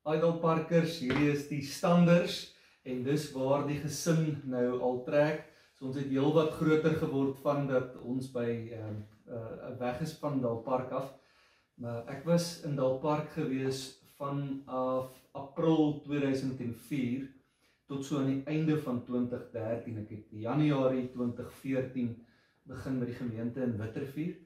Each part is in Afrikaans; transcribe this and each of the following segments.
Idleparkers, hierdie is die standers en dis waar die gesin nou al trek. So ons het heel wat groter geword van dat ons by weg is van Dalpark af. Maar ek was in Dalpark gewees vanaf April 2004 tot so aan die einde van 2013. Ek het Januarie 2014 begin met die gemeente in Witrifuur.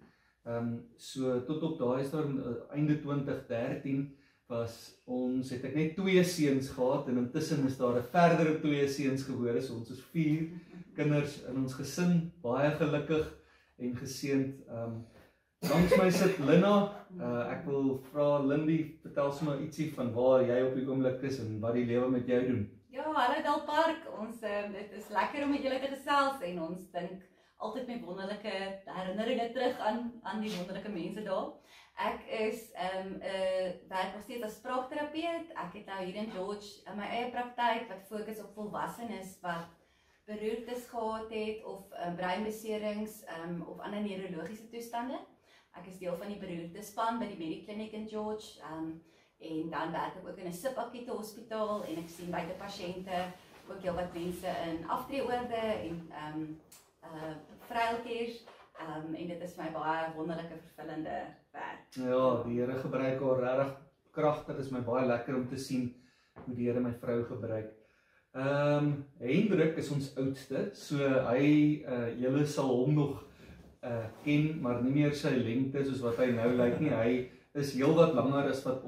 So tot op daai stadium einde 2013 het ek net 2 seuns gehad en intussen is daar 'n verdere 2 seuns gebore, so ons is 4 kinders in ons gesin, baie gelukkig en geseënd. Langs my sit Linna. Ek wil vra Lindy, vertel sommer ietsie van waar jy op die oomblik is en wat die lewe met jou doen. Ja, hallo Dalpark. Dit is lekker om met julle te gesels en ons dink altyd met wonderlike herinneringe terug aan die wonderlike mense daar. Ek is werk nog steeds as spraakterapeut. Ek het nou hier in George my eie praktyk wat fokus op volwassenes wat beroertes gehad het of breinbeserings of ander neurologiese toestande. Ek is deel van die beroertespan by die Mediclinic in George en dan werk ek ook in 'n subakute hospitaal en ek sien buite pasiënte ook heel wat mense in aftreeoorde en vrouwtjies en dit is my baie wonderlike vervullende werk. Ja, die Here gebruik haar regtig kragtig. Dit is my baie lekker om te sien hoe die Here my vrou gebruik. Hendrik is ons oudste, so hy, julle sal hom nog ken, maar nie meer sy lengte soos wat hy nou lyk nie. Hy is heel wat langer as wat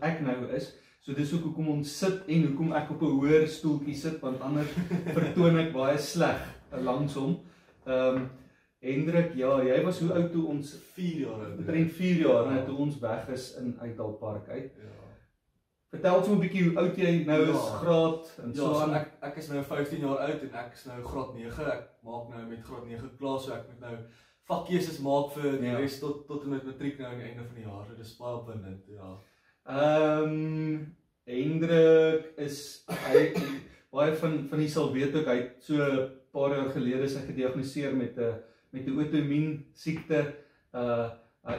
ek nou is. So dis ook hoekom ons sit en hoekom ek op 'n hoër stoeltjie sit, want anders vertoon ek baie sleg langs hom. Hendrik, ja, jy was hoe oud toe ons 4 jaar oud. Omtrent 4 jaar toe ons weg is uit Dalpark uit. Ja. Vertel ons 'n bietjie hoe oud jy nou is, graad en so aan. Ja, ek is nou 15 jaar oud en ek is nou graad 9. Ek maak nou met graad 9 klaar, so ek moet nou vakkeuses maak vir die res tot en met matriek nou aan die einde van die jaar. So dis baie opwindend, ja. Hendrik is baie van die sal weet ook, hy het so 'n paar jaar gelede is hy gediagnoseer met 'n outoimmuun siekte.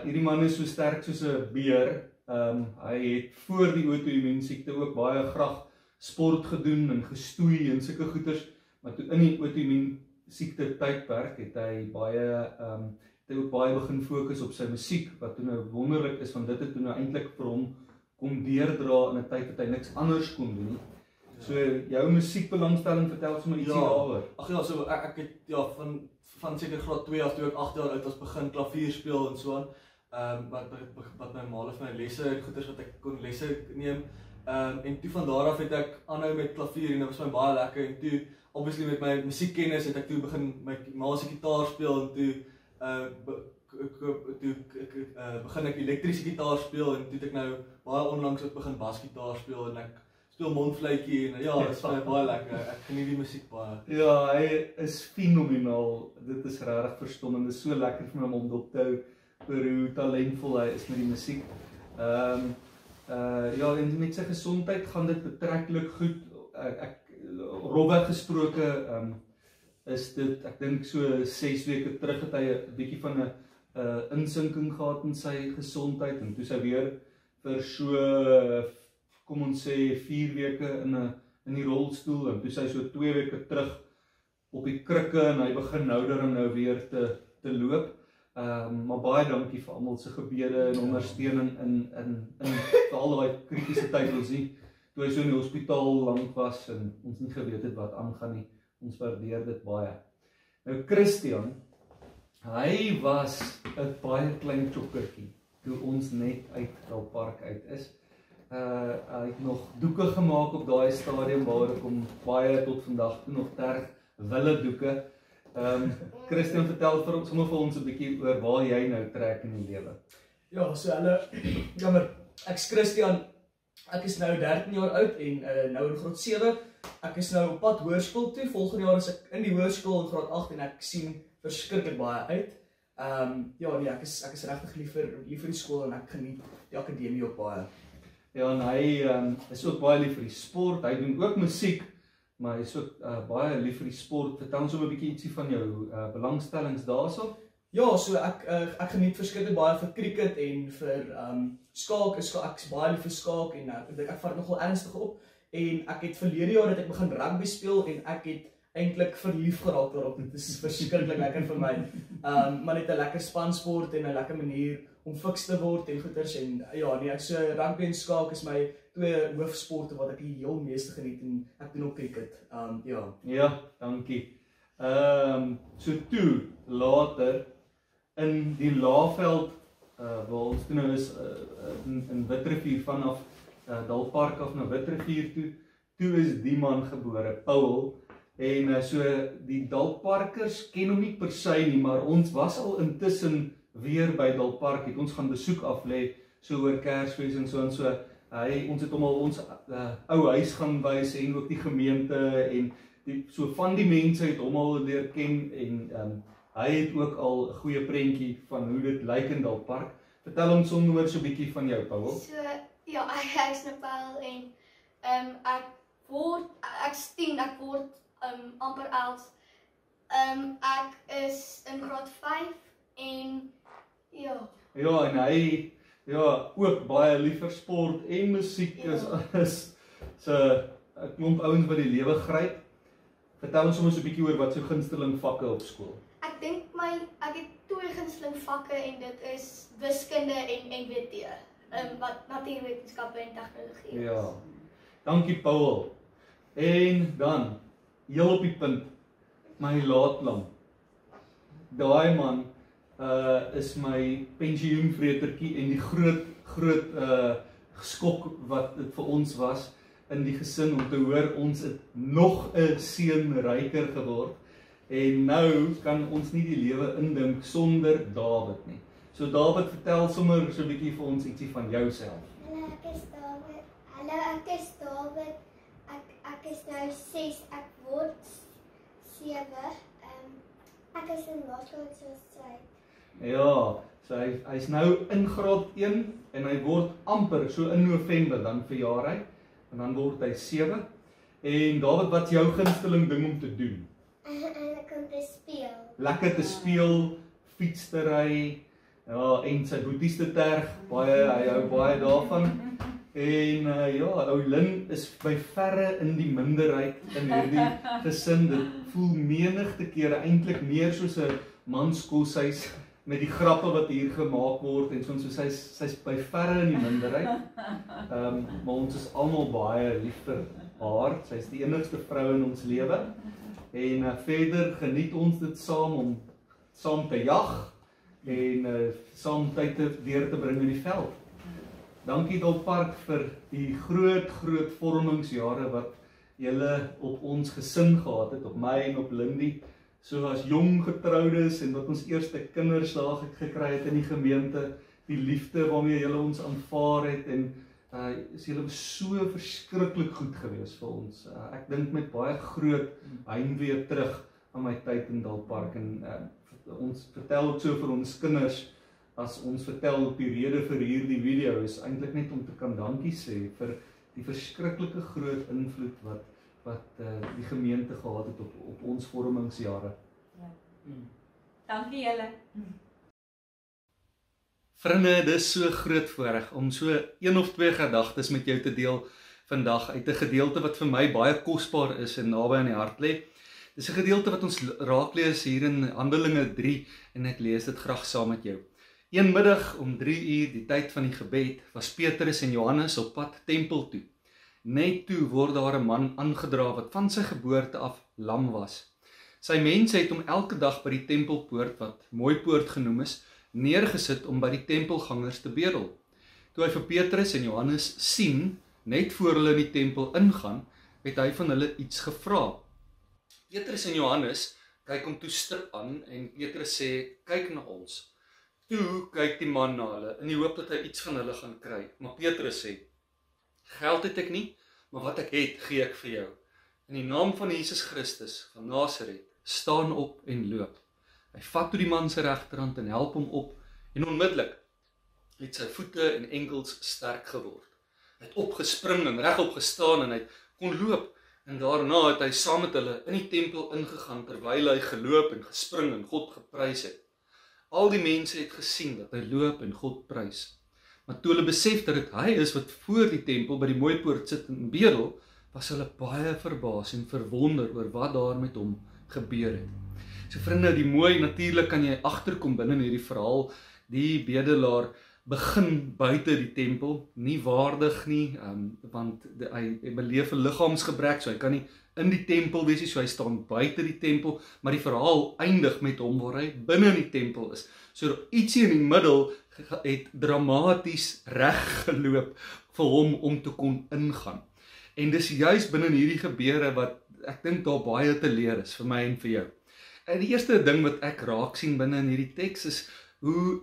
Hierdie man is so sterk soos 'n beer. Hy het voor die outoimmuun siekte ook baie graag sport gedoen en gestoei en sulke goeters, maar toe in die outoimmuun siekte tydperk het hy ook baie begin fokus op sy musiek, wat toe nou wonderlik is, want dit het toe nou eintlik vir hom kon deurdra in 'n tyd wat hy niks anders kon doen nie. So jou musiekbelangstelling, vertel ons maar ietsie daaroor. Ag ja, so ek het van seker graad 2 af toe ek 8 jaar oud was begin klavier speel en so aan. Wat my ma het vir my lesse en goeders wat ek kon lesse neem. En toe van daar af het ek aanhou met klavier en dit was my baie lekker en toe obviously met my musiekkennis het ek toe begin my ma se gitaar speel en toe begin ek elektriese gitaar speel en toe het ek nou baie onlangs ook begin basgitaar speel en ek speel mondfluitjie en ja, dit is baie lekker. Ek geniet die musiek baie. Ja, hy is fenomenaal. Dit is regtig verstommend. Dit is so lekker vir my om dop te hou oor hoe talentvol hy is met die musiek. Ja, en met sy gesondheid gaan dit betreklik goed. Rofweg gesproke is dit, ek dink so 6 weke terug het hy 'n bietjie van 'n insinking gehad in sy gesondheid en toe sy weer vir so kom ons sê 4 weke in die rolstoel en toe sy so 2 weke terug op die krikke en hy begin nou weer te loop. Maar baie dankie vir almal se gebede en ondersteuning in al daai kritiese tyd ons nie, toe hy so in die hospitaal lank was en ons nie geweet het wat aangaan nie. Ons waardeer dit baie. Nou Christian, hy was 'n baie klein chokkertjie toe ons net uit Dalpark uit is. Hy het nog doeke gemaak op daai stadium waar ek hom baie tot vandag toe nog terg, wille doeke. Christian, vertel sommer vir ons 'n bietjie oor waar jy nou trek in die lewe. Ja, so jammer, ek's Christian, ek is nou 13 jaar oud en nou in graad 7. Ek is nou op pad hoërskool toe, volgende jaar is ek in die hoërskool in graad 8 en ek sien verskriklik baie uit. Ja nee, ek is regtig lief vir die skool en ek geniet die akademie ook baie. Ja, en hy is ook baie lief vir die sport. Hy doen ook musiek, maar hy is ook baie lief vir die sport. Vertel ons so 'n bietjie ietsie van jou belangstellings daarso. Ja, so ek geniet verskriklik baie vir cricket en vir skaak. Ek's baie lief vir skaak en ek vat nogal ernstig op. En ek het verlede jaar dat ek begin rugby speel en ek het eintlik verlief geraak daarop. Dit is verskriklik lekker vir my. Maar net 'n lekker spansport en 'n lekker manier om fiks te word en goeters en ja, nee, ek so rugby en skaak is my twee hoofsporte wat ek die heel meeste geniet en ek doen ook cricket. Ja. Ja, dankie. So toe later in die Laagveld waar ons toe nou is in Witrifuur vanaf Dalpark af na Witrifuur toe is die man gebore, Paul. En so die Dalparkers ken hom nie per se nie, maar ons was al intussen weer by Dalpark, het ons gaan besoek aflê so oor Kersfees en so en so. Ons het hom al ons ou huis gaan wys en ook die gemeente en so van die mense het hom al leer ken en hy het ook al 'n goeie prentjie van hoe dit lyk in Dalpark. Vertel ons sommer so 'n bietjie van jou, Paul. So ja, ek is nou Paul en ek's 10, ek word amper 11. Ek is in graad 5 en ja. Ja, en hy ook baie lief vir sport en musiek is so 'n klomp ouens wat die lewe gryp. Vertel ons sommer so 'n bietjie oor wat so gunsteling vakke op skool. Ek dink ek het 2 gunsteling vakke en dit is wiskunde en WT. Wat natuurwetenskappe en tegnologie is. Ja. Dankie Paul. En dan heel op die punt, my laatlam. Daai man is my pensioenvretertjie en die groot skok wat dit vir ons was in die gesin om te hoor ons het nog 'n seun ryker geword en nou kan ons nie die lewe indink sonder David nie. So David, vertel sommer so 'n bietjie vir ons ietsie van jouself. Hallo, ek is David. Ek is nou 6, ek word 7. Ek is in laerskool soos sy. Ja, so hy's nou in graad 1 en hy word amper so in November dan verjaar hy en dan word hy 7. En David, wat's jou gunsteling ding om te doen? Lekker om te speel. Lekker te speel, fiets te ry, ja, en sy boeties te terg, hy hou baie daarvan. En ou Lynn is by verre in die minderheid in hierdie gesin. Dit voel menigte kere eintlik meer soos 'n manskoshuis met die grappe wat hier gemaak word en so sy's by verre in die minderheid. Maar ons is almal baie lief vir haar. Sy's die enigste vrou in ons lewe. En verder geniet ons dit om saam te jag en saam tyd deur te bring in die veld. Dankie Dalpark vir die groot vormingsjare wat julle op ons gesin gehad het, op my en op Lindy. So as jong getroudes en wat ons eerste kinders daar gekry het in die gemeente, die liefde waarmee julle ons aanvaar het en is julle so verskriklik goed gewees vir ons. Ek dink met baie groot heimwee terug aan my tyd in Dalpark en ons vertel ook so vir ons kinders. As ons vertel op die rede vir hierdie video is eintlik net om te kan dankie sê vir die verskriklike groot invloed wat die gemeente gehad het op ons vormingsjare. Ja. Dankie julle. Vriende, dis so groot voorreg om so 1 of 2 gedagtes met jou te deel vandag uit 'n gedeelte wat vir my baie kosbaar is en naby aan die hart lê. Dis 'n gedeelte wat ons raak lees hier in Handelinge 3 en ek lees dit graag saam met jou. Een middag om 3 uur, die tyd van die gebed, was Petrus en Johannes op pad tempel toe. Net toe word daar 'n man aangedra wat van sy geboorte af lam was. Sy mense het hom elke dag by die tempelpoort, wat Mooipoort genoem is, neergesit om by die tempelgangers te bedel. Toe hy vir Petrus en Johannes sien, net voor hulle in die tempel ingaan, het hy van hulle iets gevra. Petrus en Johannes kyk hom toe stip aan en Petrus sê, kyk na ons. Toe kyk die man na hulle in die hoop dat hy iets van hulle gaan kry. Maar Petrus sê, geld het ek nie, maar wat ek het, gee ek vir jou. In die naam van Jesus Christus van Nasaret, staan op en loop. Hy vat toe die man sy regterhand en help hom op en onmiddellik het sy voete en enkels sterk geword. Hy het opgespring en regop gestaan en hy kon loop en daarna het hy saam met hulle in die tempel ingegaan terwyl hy geloop en gespring en God geprys het. Al die mense het gesien dat hy loop en God prys. Maar toe hulle besef dat dit hy is wat voor die tempel by die mooi poort sit en bedel, was hulle baie verbaas en verwonder oor wat daar met hom gebeur het. So vriende, die mooi, natuurlik kan jy agterkom binne hierdie verhaal, die bedelaar begin buite die tempel, nie waardig nie, want hy beleef 'n liggaamsgebrek, so hy kan nie in die tempel wees nie, so hy staan buite die tempel, maar die verhaal eindig met hom waar hy binne in die tempel is. So ietsie in die middel het dramaties reg geloop vir hom om te kon ingaan. En dis juis binne hierdie gebeure wat ek dink daar baie te leer is vir my en vir jou. En die eerste ding wat ek raak sien binne in hierdie teks is hoe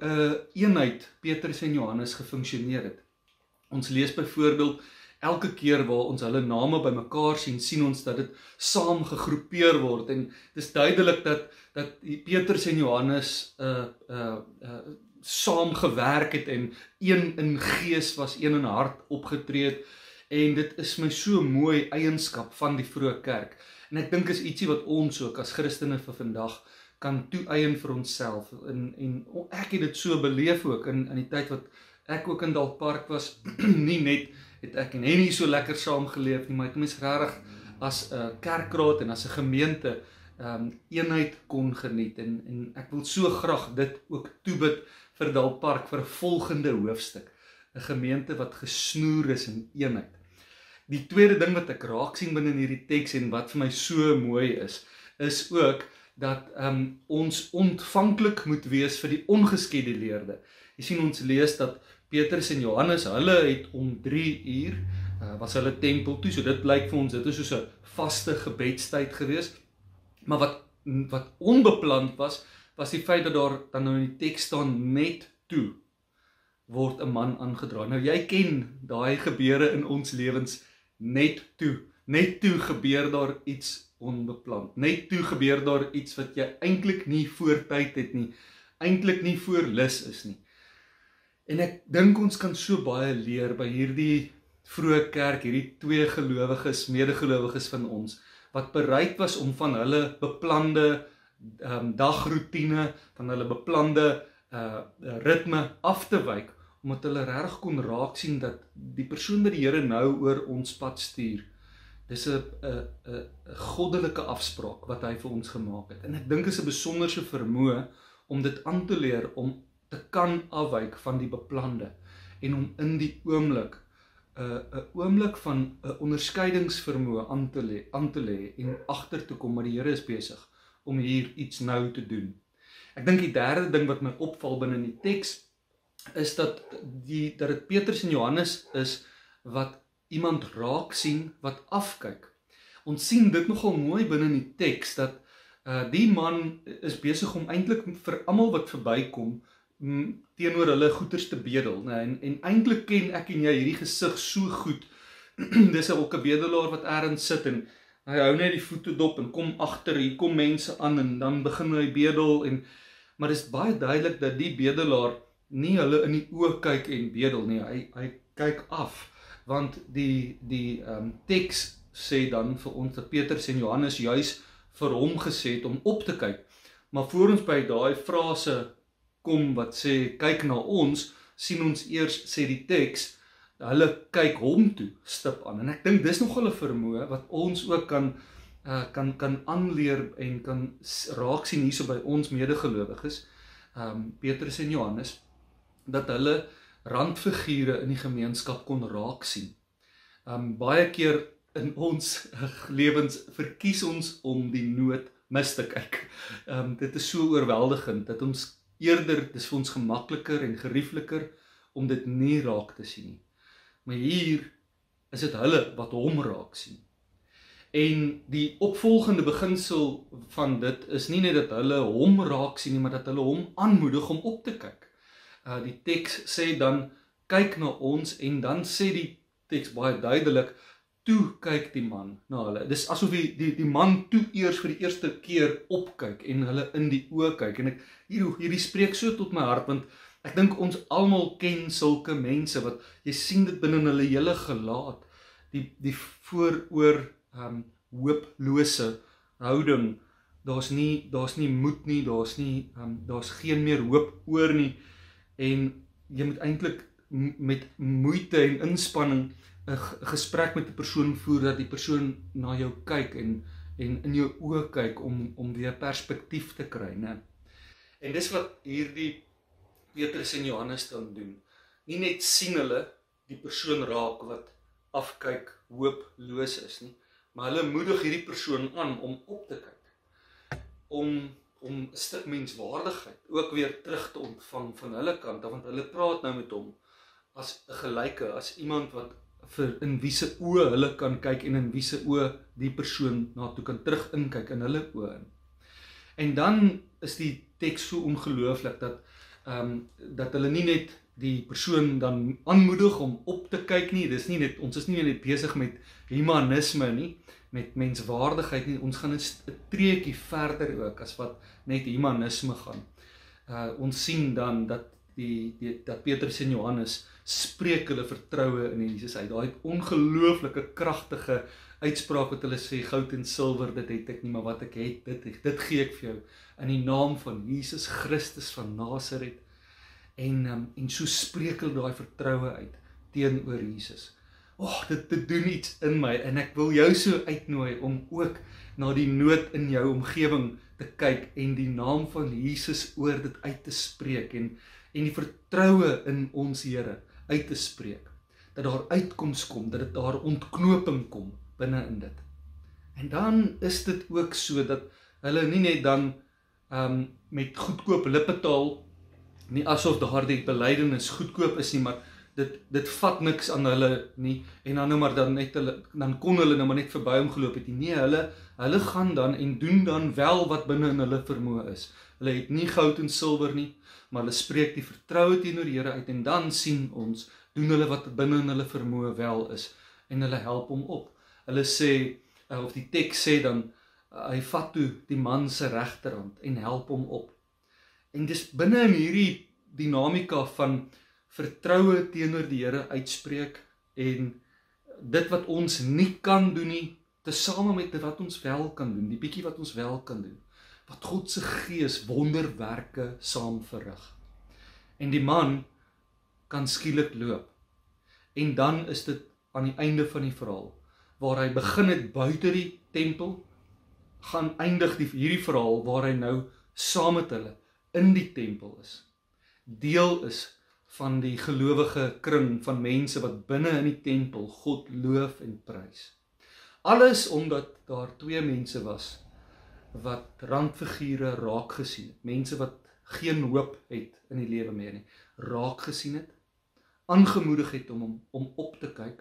eenheid Petrus en Johannes gefunksioneer het. Ons lees byvoorbeeld elke keer waar ons hulle name bymekaar sien ons dat dit saam gegroepeer word en dis duidelik dat Petrus en Johannes saam gewerk het en een in gees was, een in hart opgetree het. En dit is my so mooi eienskap van die vroeë kerk. En ek dink is ietsie wat ons ook as Christene vir vandag kan toeëien vir onsself. En ek het dit so beleef ook in die tyd wat ek ook in Dalkpark was. Nie net het ek en Henny so lekker saam geleef nie, maar het mens regtig as 'n kerkraad en as 'n gemeente eenheid kon geniet. En ek wil so graag dit ook toebid vir Dalkpark vir 'n volgende hoofstuk. 'n Gemeente wat gesnoer is in eenheid. Die tweede ding wat ek raak sien binne in hierdie teks en wat vir my so mooi is ook dat ons ontvanklik moet wees vir die ongeskeduleerde. Jy sien ons lees dat Petrus en Johannes, hulle het om 3 uur, was hulle tempel toe, so dit blyk vir ons, dit is soos 'n vaste gebedstyd gewees. Maar wat onbepland was die feit dat daar dan nou in die teks staan, net toe word 'n man aangedraai. Nou jy ken daai gebeure in ons lewens, net toe gebeur daar iets onbepland, net toe gebeur daar iets wat jy eintlik nie voor tyd het nie, eintlik nie voor lus is nie. En ek dink ons kan so baie leer by hierdie vroeë kerk, hierdie twee gelowiges, medegelowiges van ons, wat bereid was om van hulle beplande dagroetine, van hulle beplande ritme af te wyk, omdat hulle regtig kon raak sien dat die persoon wat die Here nou oor ons pad stuur, dis 'n goddelike afspraak wat hy vir ons gemaak het. En ek dink is 'n besonderse vermoë om dit aan te leer, om te kan afwyk van die beplande en om in die oomblik 'n oomblik van 'n onderskeidingsvermoë aan te lê en agter te kom, maar die Here is besig om hier iets nou te doen. Ek dink die derde ding wat my opval binne in die teks is dat dit Petrus en Johannes is wat iemand raak sien wat afkyk. Ons sien dit nogal mooi binne in die teks dat die man is besig om eintlik vir almal wat verbykom teenoor hulle goeders te bedel. En eintlik ken ek en jy hierdie gesig so goed. Dis 'n bedelaar wat ergens sit en hy hou net die voete dop en kom agter, hier kom mense aan en dan begin hy bedel. Maar dit is baie duidelik dat die bedelaar nie hulle in die oë kyk en bedel nie, hy kyk af. Want die teks sê dan vir ons dat Petrus en Johannes juis vir hom gesê het om op te kyk. Maar voor ons by daai frase kom wat sê kyk na ons, sien ons eers, sê die teks, hulle kyk hom toe, stip aan. En ek dink dis nogal 'n vermoë wat ons ook kan aanleer en kan raak sien hierso by ons medegelowiges, Petrus en Johannes, dat hulle randfigure in die gemeenskap kon raak sien. Baie keer in ons lewens verkies ons om die nood mis te kyk. Dit is so oorweldigend dat ons eerder, dis vir ons gemakliker en geriefliker om dit nie raak te sien nie. Maar hier is dit hulle wat hom raak sien. En die opvolgende beginsel van dit is nie net dat hulle hom raak sien nie, maar dat hulle hom aanmoedig om op te kyk. Die teks sê dan, kyk na ons, en dan sê die teks baie duidelik, toe kyk die man na hulle. Dis asof die man toe eers vir die eerste keer opkyk en hulle in die oë kyk. En hierdie spreek so tot my hart, want ek dink ons almal ken sulke mense wat jy sien dit binne hulle hele gelaat, die vooroor hooplose houding, daar's nie moed nie, daar's geen meer hoop oor nie, en jy moet eintlik met moeite en inspanning 'n gesprek met die persoon voer, dat die persoon na jou kyk en in jou oë kyk om weer perspektief te kry, né? En dis wat hierdie Petrus en Johannes dan doen. Nie net sien hulle die persoon raak wat afkyk, hooploos is nie, maar hulle moedig hierdie persoon aan om op te kyk, om 'n stuk menswaardigheid ook weer terug te ontvang van hulle kant, want hulle praat nou met hom as 'n gelyke, as iemand wat in wie se oë hulle kan kyk en in wie se oë die persoon na toe kan terug inkyk in hulle oë in. En dan is die teks so ongelooflik dat hulle nie net die persoon dan aanmoedig om op te kyk nie, ons is nie net besig met humanisme nie, met menswaardigheid nie, ons gaan 'n treetjie verder ook as wat net humanisme gaan. Ons sien dan dat Petrus en Johannes spreek hulle vertroue in Jesus uit. Daai ongelooflike kragtige uitspraak wat hulle sê, goud en silwer, dit het ek nie, maar wat ek het, dit gee ek vir jou in die naam van Jesus Christus van Nasaret. En so spreek hulle daai vertroue uit teenoor Jesus. Dit doen iets in my, en ek wil jou so uitnooi om ook na die nood in jou omgewing te kyk en die naam van Jesus oor dit uit te spreek en die vertroue in ons Here uit te spreek, dat daar uitkoms kom, dat daar ontknoping kom binne in dit. En dan is dit ook so dat hulle nie net dan met goedkoop lippetaal, nie asof daardie belydenis goedkoop is nie, maar dit vat niks aan hulle nie, en dan kon hulle nou maar net verby hom geloop het nie. Nee, hulle gaan dan en doen dan wel wat binne in hulle vermoë is. Hulle het nie goud en silwer nie, maar hulle spreek die vertroue teenoor die Here uit, en dan sien ons, doen hulle wat binne in hulle vermoë wel is, en hulle help hom op. Hulle sê, of die teks sê dan, hy vat toe die man se regterhand en help hom op. En dis binne in hierdie dinamika van vertroue teenoor die Here uitspreek, en dit wat ons nie kan doen nie, tesame met dit wat ons wel kan doen, die bietjie wat ons wel kan doen, wat God se Gees wonderwerke saam verrig. En die man kan skielik loop. En dan is dit aan die einde van die verhaal, waar hy begin het buite die tempel, gaan eindig hierdie verhaal waar hy nou saam met hulle in die tempel is. Deel is van die gelowige kring van mense wat binne in die tempel God loof en prys. Alles omdat daar twee mense was wat randfigure raak gesien het, mense wat geen hoop het in die lewe meer nie, raak gesien het, aangemoedig het om op te kyk,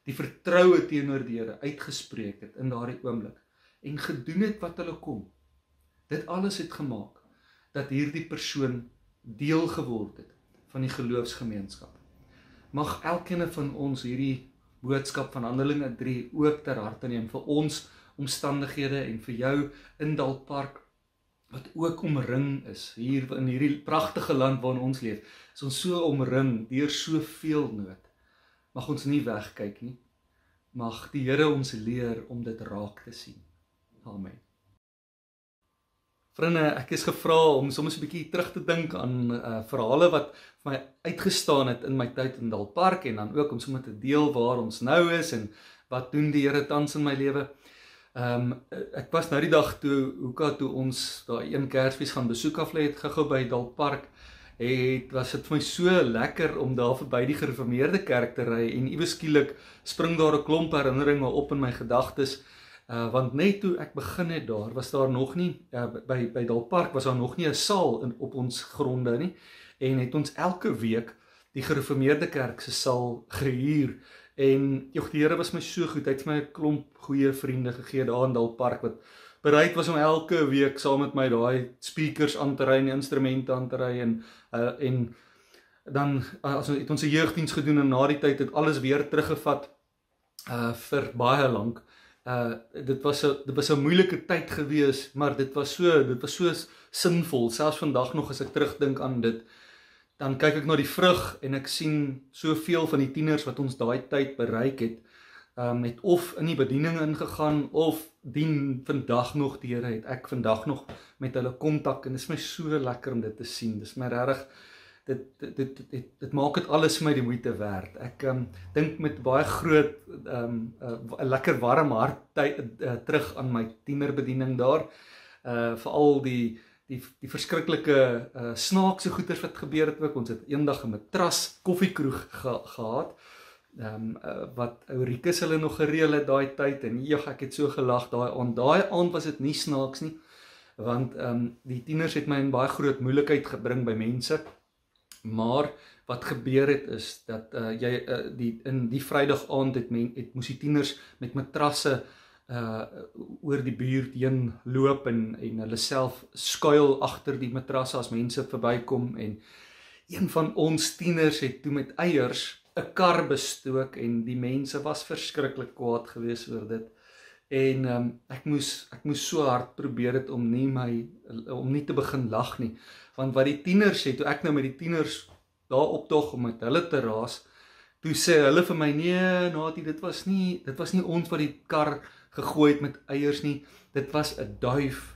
die vertroue teenoor die Here uitgespreek het in daardie oomblik, en gedoen het wat hulle kon. Dit alles het gemaak dat hierdie persoon deel geword het van die geloofsgemeenskap. Mag elkeen van ons hierdie boodskap van Handelinge 3 ook ter harte neem vir ons omstandighede en vir jou in Dalpark, wat ook omring is, hier in hierdie pragtige land waarin ons leef, is ons so omring deur soveel nood. Mag ons nie wegkyk nie, mag die Here ons leer om dit raak te sien. Amen. Vriende, ek is gevra om soms 'n bietjie terug te dink aan verhale wat vir my uitgestaan het in my tyd in Dalpark, en dan ook om sommer te deel waar ons nou is en wat doen die Here tans in my lewe. Ek was nou die dag toe ons daai een Kersfees gaan besoek aflê het gou by Dalpark, was dit vir my so lekker om daar verby die gereformeerde kerk te ry, en iewes skielik spring daar 'n klomp herinneringe op in my gedagtes. Want net toe ek begin het daar, was daar nog nie, by Dalpark was daar nog nie 'n saal op ons gronde nie, en het ons elke week die gereformeerde kerk se saal gehuur, en die Here was my so goed, hy het my 'n klomp goeie vriende gegee daar in Dalpark, wat bereid was om elke week saam met my daai speakers aan te ry en instrumente aan te ry, en dan het ons 'n jeugdiens gedoen, en na die tyd het alles weer teruggevat vir baie lank. Dit was 'n moeilike tyd gewees, maar dit was so sinvol. Selfs vandag nog as ek terugdink aan dit, dan kyk ek na die vrug en ek sien soveel van die tieners wat ons daai tyd bereik het, het of in die bediening ingegaan of dien vandag nog die Here het ek vandag nog met hulle kontak en dit is my so lekker om dit te sien. Dis my regtig dit maak dit alles vir my die moeite werd. Ek dink met baie groot 'n lekker warm hart terug aan my tienerbediening daar. Veral die verskriklike snaakse goeters wat gebeur het ook. Ons het eendag 'n matras koffiekroeg gehad. Wat Eurikus hulle nog gereël het daai tyd en ek het so gelag daai aand was dit nie snaaks nie, want die tieners het my in baie groot moeilikheid gebring by mense, maar wat gebeur het is dat in die Vrydag aand moes die tieners met matrasse oor die buurt heen loop en hulle self skuil agter die matrasse as mense verbykom en een van ons tieners het toe met eiers 'n kar bestook en die mense was verskriklik kwaad geweest oor dit. En ek moes so hard probeer het om nie te begin lag nie. Want wat die tieners het, toe ek nou met die tieners daar optog om met hulle te raas, toe sê hulle vir my, nee, Natie, dit was nie ons wat die kar gegooi het met eiers nie. Dit was 'n duif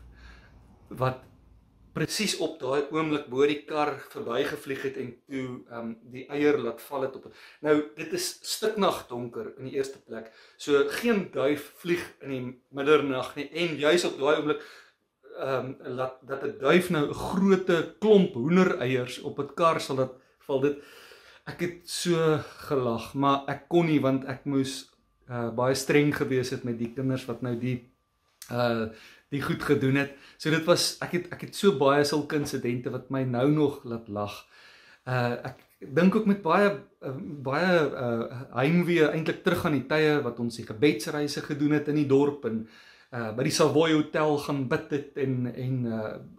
wat presies op daai oomblik bo die kar verbygevlieg het en toe die eier laat val het op. Nou, dit is stiknagdonker in die eerste plek. So geen duif vlieg in die middernag nie en juis op daai oomblik dat 'n duif nou 'n groot klomp hoendereiers op 'n kar sal dit val dit. Ek het so gelag, maar ek kon nie want ek moes baie streng gewees het met die kinders wat nou die goed gedoen het. So dit was, ek het so baie sulke insidente wat my nou nog laat lag. Ek dink ook met baie heimwee eintlik terug aan die tye wat ons die gebedsreise gedoen het in die dorp en by die Savoy Hotel gaan bid het en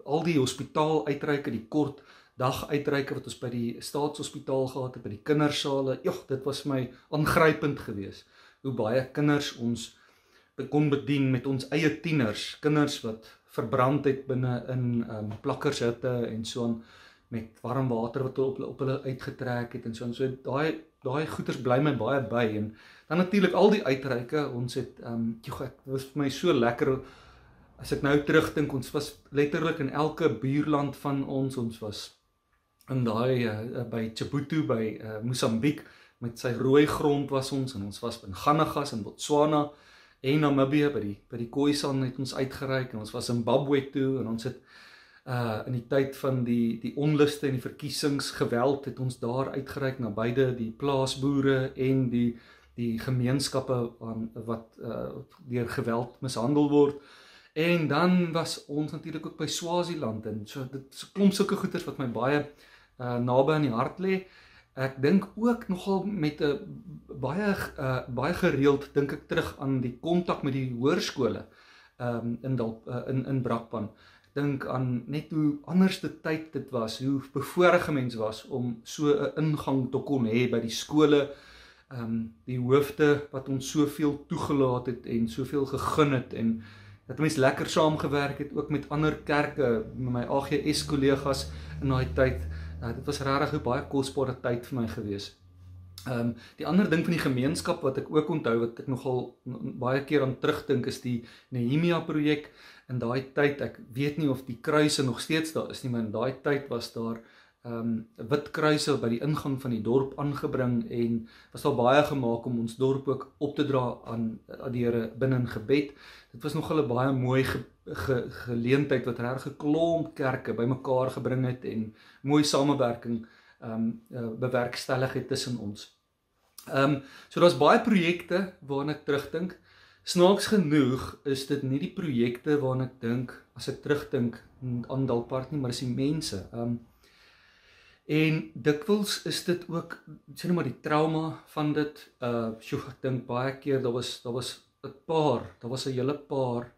al die hospitaal uitreike, die kort dag uitreike wat ons by die staatshospitaal gehad het, by die kindersale. Dit was my aangrypend geweest. Hoe baie kinders ons kon bedien met ons eie tieners, kinders wat verbrand het binne in plakkershitte en so aan, met warm water wat op hulle uitgetrek het en so aan. So daai goeders bly my baie by en dan natuurlik al die uitreike. Ons het dit was vir my so lekker as ek nou terugdink. Ons was letterlik in elke buurland van ons was in daai by Djibouti, by Mosambiek met sy rooi grond was ons en ons was in Ghanagas in Botswana en Namibië by die Khoisan het ons uitgereik en ons was in Zimbabwe toe en ons het in die tyd van die onluste en die verkiesingsgeweld het ons daar uitgereik na beide die plaasboere en die gemeenskappe wat deur geweld mishandel word. En dan was ons natuurlik ook by Swaziland en so dit is 'n klomp sulke goeters wat my baie naby aan die hart lê. Ek dink ook nogal met 'n baie gereeld dink ek terug aan die kontak met die hoërskole in Brakpan. Ek dink aan net hoe anderste tyd dit was, hoe bevoorreg 'n mens was om so 'n ingang te kon hê by die skole, die hoofde wat ons soveel toegelaat het en soveel gegun het en dat mens lekker saamgewerk het ook met ander kerke, met my AGS kollegas in daai tyd. Dit was regtig 'n baie kosbare tyd vir my gewees. Die ander ding van die gemeenskap wat ek ook onthou, wat ek nogal baie keer aan terugdink, is die Nehemia projek. In daai tyd, ek weet nie of die kruise nog steeds daar is nie, maar in daai tyd was daar wit kruise by die ingang van die dorp aangebring en was daar baie gemaak om ons dorp ook op te dra aan die Here binne in gebed. Dit was nogal 'n baie mooi geleentheid wat regtig 'n klomp kerke bymekaar gebring het en mooi samewerking bewerkstellig het tussen ons. So daar's baie projekte waarna ek terugdink. Snaaks genoeg is dit nie die projekte waarna ek dink as ek terugdink aan Dalkpark nie, maar is die mense. En dikwels is dit ook, sê net maar die trauma van dit. Ek dink baie keer daar was 'n hele paar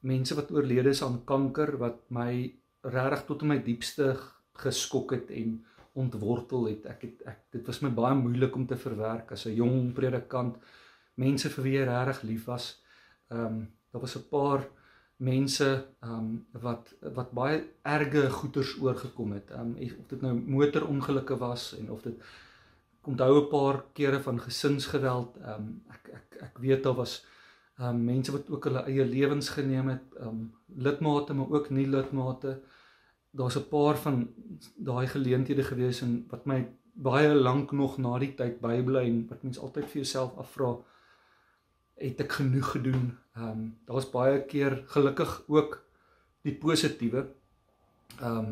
mense wat oorlede is aan kanker wat my regtig tot in my diepste geskok het en ontwortel het. Dit was my baie moeilik om te verwerk as 'n jong predikant. Mense vir wie jy regtig lief was. Daar was 'n paar mense wat baie erge goeters oorgekom het. Of dit nou motorongelukke was en of dit onthou 'n paar kere van gesinsgeweld. Ek weet daar was mense wat ook hulle eie lewens geneem het, lidmate, maar ook nie lidmate. Daar's 'n paar van daai geleenthede gewees en wat my baie lank nog na die tyd bybly en wat mens altyd vir jouself afvra, het ek genoeg gedoen? Daar's baie keer gelukkig ook die positiewe,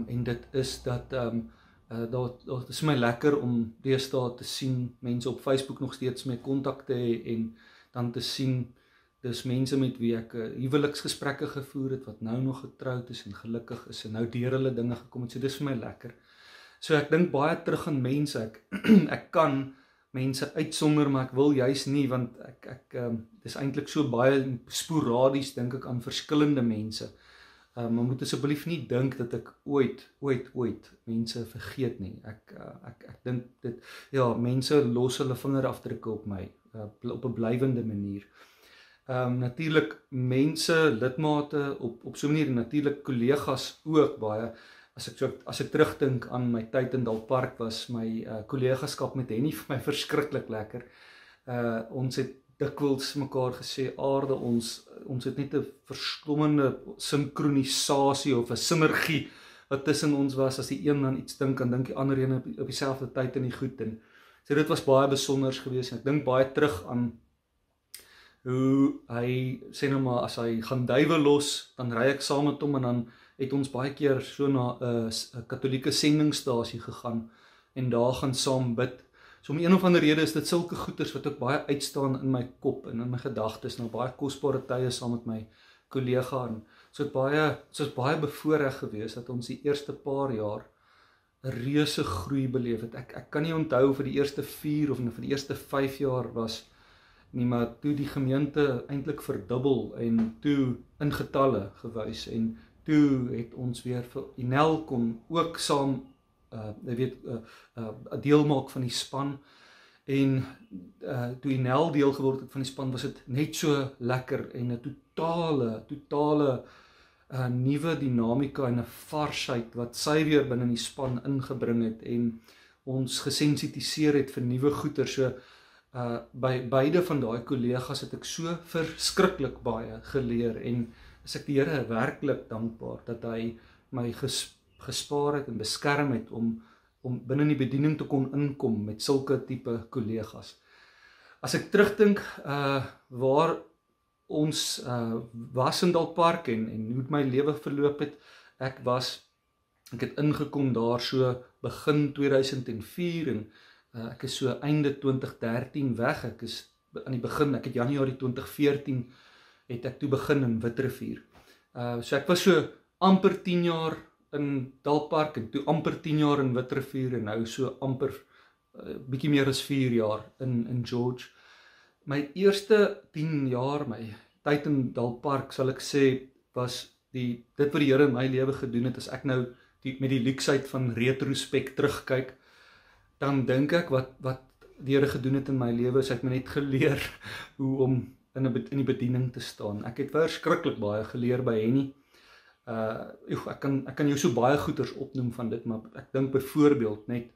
en dit is dat dit is my lekker om deesdae te sien mense op Facebook nog steeds met kontak te hê en dan te sien dis mense met wie ek huweliksgesprekke gevoer het wat nou nog getroud is en gelukkig is en nou deur hulle dinge gekom het, so dis vir my lekker. So ek dink baie terug aan mense, ek kan mense uitsonder, maar ek wil juis nie, want ek dis eintlik so baie sporadies dink ek aan verskillende mense. Maar moet asseblief nie dink dat ek ooit mense vergeet nie. Ek dink dit, ja, mense los hulle vingerafdrukke op my, op 'n blywende manier. Natuurlik mense, lidmate op so 'n manier, natuurlik kollegas ook baie. As ek terugdink aan my tyd in Dalpark, was my kollegaskap met Henny vir my verskriklik lekker. Ons het dikwels mekaar gesê, aarde, ons het net 'n verstommende sinkronisasie of 'n sinergie wat tussen ons was. As die een aan iets dink, dan dink die ander een op dieselfde tyd in die goed. En so dit was baie besonders geweest. Ek dink baie terug aan hoe hy, sê nou maar, as hy gaan duiwe los, dan ry ek saam met hom en dan het ons baie keer so na 'n katholieke sendingstasie gegaan en daar gaan saam bid. So om een of ander rede is dit sulke goeters wat ook baie uitstaan in my kop en in my gedagtes, nou baie kosbare tye saam met my kollega. En so het baie bevoorreg geweest dat ons die eerste paar jaar 'n reuse groei beleef het. Ek kan nie onthou vir die eerste 4 of vir die eerste 5 jaar was nie, maar toe die gemeente eintlik verdubbel en toe in getalle gewys en toe het ons weer vir Inel kon ook saam deel maak van die span en toe Inel deel geword het van die span, was dit net so lekker en 'n totale nuwe dinamika en 'n varsheid wat sy weer binne die span ingebring het en ons gesensitiseer het vir nuwe goeie. So by beide van daai kollegas het ek so verskriklik baie geleer en is ek die Here werklik dankbaar dat hy my gespaar het en beskerm het om binne die bediening te kon inkom met sulke tipe kollegas. As ek terugdink waar ons was in Dalpark en hoe my lewe verloop het, ek het ingekom daar so begin 2004 en ek is so einde 2013 weg. Ek is aan die begin, ek het Januarie 2014 het ek toe begin in Witrifuur. So ek was so amper 10 jaar in Dalpark en toe amper 10 jaar in Witrifuur en nou so amper bietjie meer as 4 jaar in George. My eerste 10 jaar, my tyd in Dalpark, sal ek sê, was dit wat die Here in my lewe gedoen het. As ek nou met die luksheid van retrospek terugkyk, dan dink ek wat die Here gedoen het in my lewe, is ek het my net geleer hoe om in die bediening te staan. Ek het verskriklik baie geleer by Henny. Ek kan jou so baie goeters opnoem van dit, maar ek dink byvoorbeeld net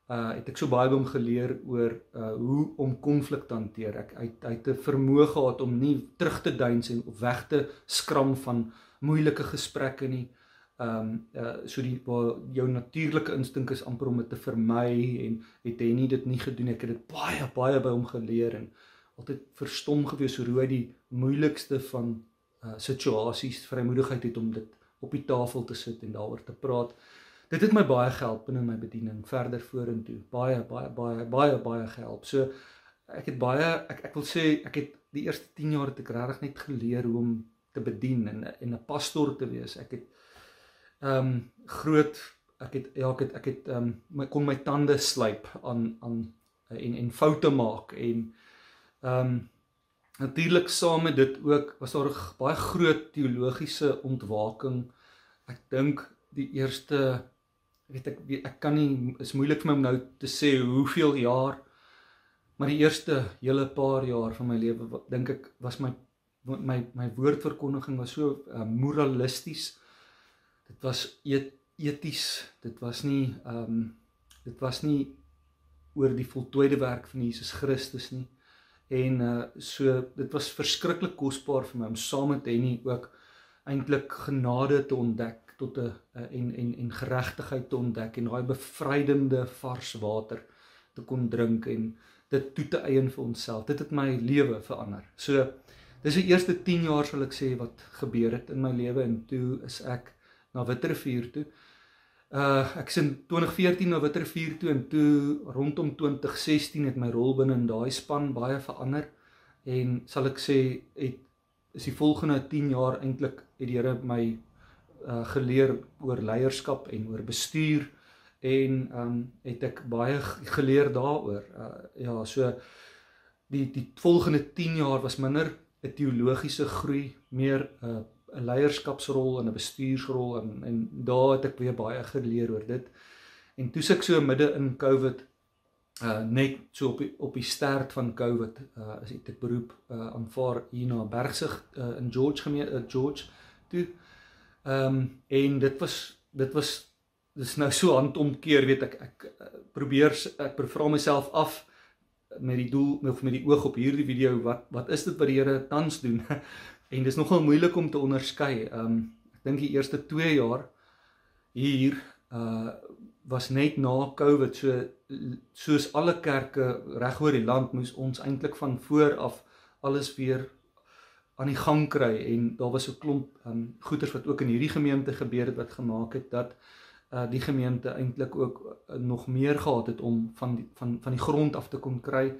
het ek so baie by hom geleer oor hoe om konflik te hanteer. Hy het 'n vermoë gehad om nie terug te deins en weg te skram van moeilike gesprekke nie. So waar jou natuurlike instink is amper om dit te vermy en het hy nie dit nie gedoen. Ek het dit baie by hom geleer en altyd verstom gewees oor hoe hy die moeilikste van situasies vrymoedigheid het om dit op die tafel te sit en daaroor te praat. Dit het my baie gehelp in my bediening verder vorentoe. Baie gehelp. So ek wil sê ek het die eerste 10 jaar het ek regtig net geleer hoe om te bedien en 'n pastoor te wees. Ek het kon my tande slyp en foute maak en natuurlik saam met dit ook was daar 'n baie groot teologiese ontwaking. Ek dink die eerste ek kan nie, is moeilik vir my om nou te sê hoeveel jaar, maar die eerste hele paar jaar van my lewe dink ek was my woordverkondiging was so moralisties. Dit was eties, dit was nie oor die voltooide werk van Jesus Christus nie. En so dit was verskriklik kosbaar vir my om saam met Henny ook eintlik genade te ontdek tot en geregtigheid te ontdek en daai bevrydende vars water te kon drink en dit toe te eien vir onsself. Dit het my lewe verander. So dis die eerste 10 jaar sal ek sê wat gebeur het in my lewe en toe is ek na Witrifuur toe. Ek is in 2014 na Witrifuur toe en toe rondom 2016 het my rol binne in daai span baie verander en sal ek sê is die volgende 10 jaar eintlik het die Here my geleer oor leierskap en oor bestuur en het ek baie geleer daaroor. Ja, so die volgende 10 jaar was minder 'n teologiese groei, meer 'n leierskapsrol en 'n bestuursrol en daar het ek weer baie geleer oor dit. En toe ek so midde in COVID net so op die stert van COVID het ek beroep aanvaar hier na Bergsig in George toe. En dit is nou so handomkeer, weet ek vra myself af met die doel of met die oog op hierdie video, wat is dit wat die Here tans doen? En dis nogal moeilik om te onderskei. Ek dink die eerste 2 jaar hier was net na COVID, soos alle kerke reg oor die land moes ons eintlik van voor af alles weer aan die gang kry en daar was 'n klomp goeders wat ook in hierdie gemeente gebeur het wat gemaak het dat die gemeente eintlik ook nog meer gehad het om van die grond af te kon kry,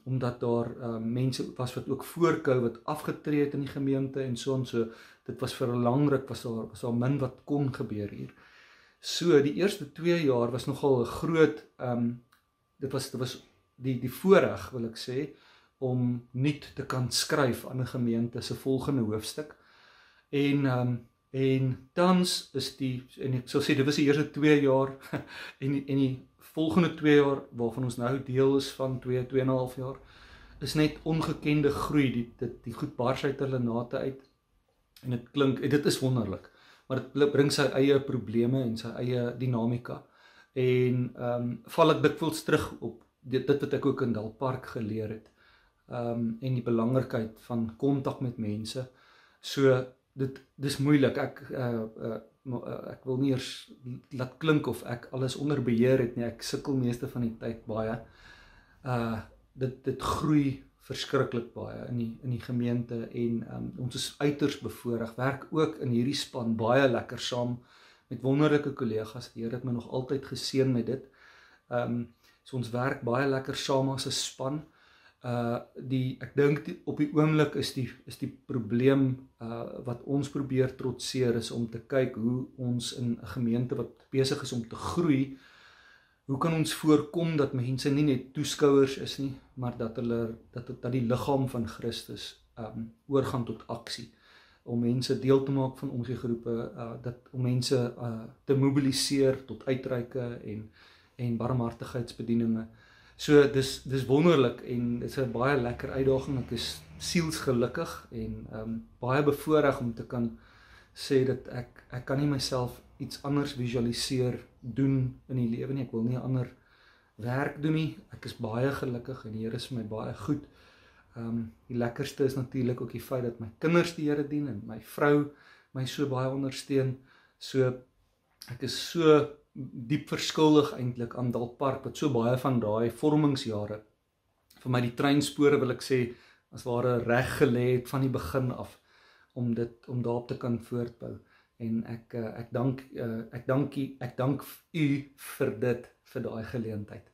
omdat daar mense was wat ook voor COVID afgetree het in die gemeente en so, dit was vir 'n lang ruk was daar min wat kon gebeur hier. So die eerste 2 jaar was nogal 'n groot, dit was die voorreg wil ek sê, om nuut te kan skryf aan 'n gemeente se volgende hoofstuk. En tans is en ek sou sê dit was die eerste 2 jaar en die volgende 2 jaar waarvan ons nou deel is van 2,5 jaar is net ongekende groei. Die goed bars uit hulle nate uit en dit is wonderlik, maar dit bring sy eie probleme en sy eie dinamika en val ek dikwels terug op dit wat ek ook in Dalpark geleer het. En die belangrikheid van kontak met mense. So dis moeilik. Ek wil nie eers laat klink of ek alles onder beheer het nie. Ek sukkel meeste van die tyd baie. Dit groei verskriklik baie in die gemeente en ons is uiters bevoorreg. Werk ook in hierdie span baie lekker saam met wonderlike kollegas. Die Here het my nog altyd geseën met dit. So ons werk baie lekker saam as 'n span. Ek dink op die oomblik is die probleem wat ons probeer trotseer is om te kyk hoe ons in 'n gemeente wat besig is om te groei, hoe kan ons voorkom dat mense nie net toeskouers is nie, maar dat die liggaam van Christus oorgaan tot aksie, om mense deel te maak van omgiegroepe, om mense te mobiliseer tot uitreike en barmhartigheidsbedieninge. So dis wonderlik en dit is 'n baie lekker uitdaging. Ek is sielsgelukkig en baie bevoorreg om te kan sê dat ek kan nie myself iets anders visualiseer doen in die lewe nie. Ek wil nie 'n ander werk doen nie. Ek is baie gelukkig en die Here is vir my baie goed. Die lekkerste is natuurlik ook die feit dat my kinders die Here dien en my vrou my so baie ondersteun. So ek is so diep verskuldig eintlik aan Dalpark wat so baie van daai vormingsjare vir my die treinspore wil ek sê as ware reg gelê het van die begin af om daarop te kan voortbou en ek dank u vir daai geleentheid.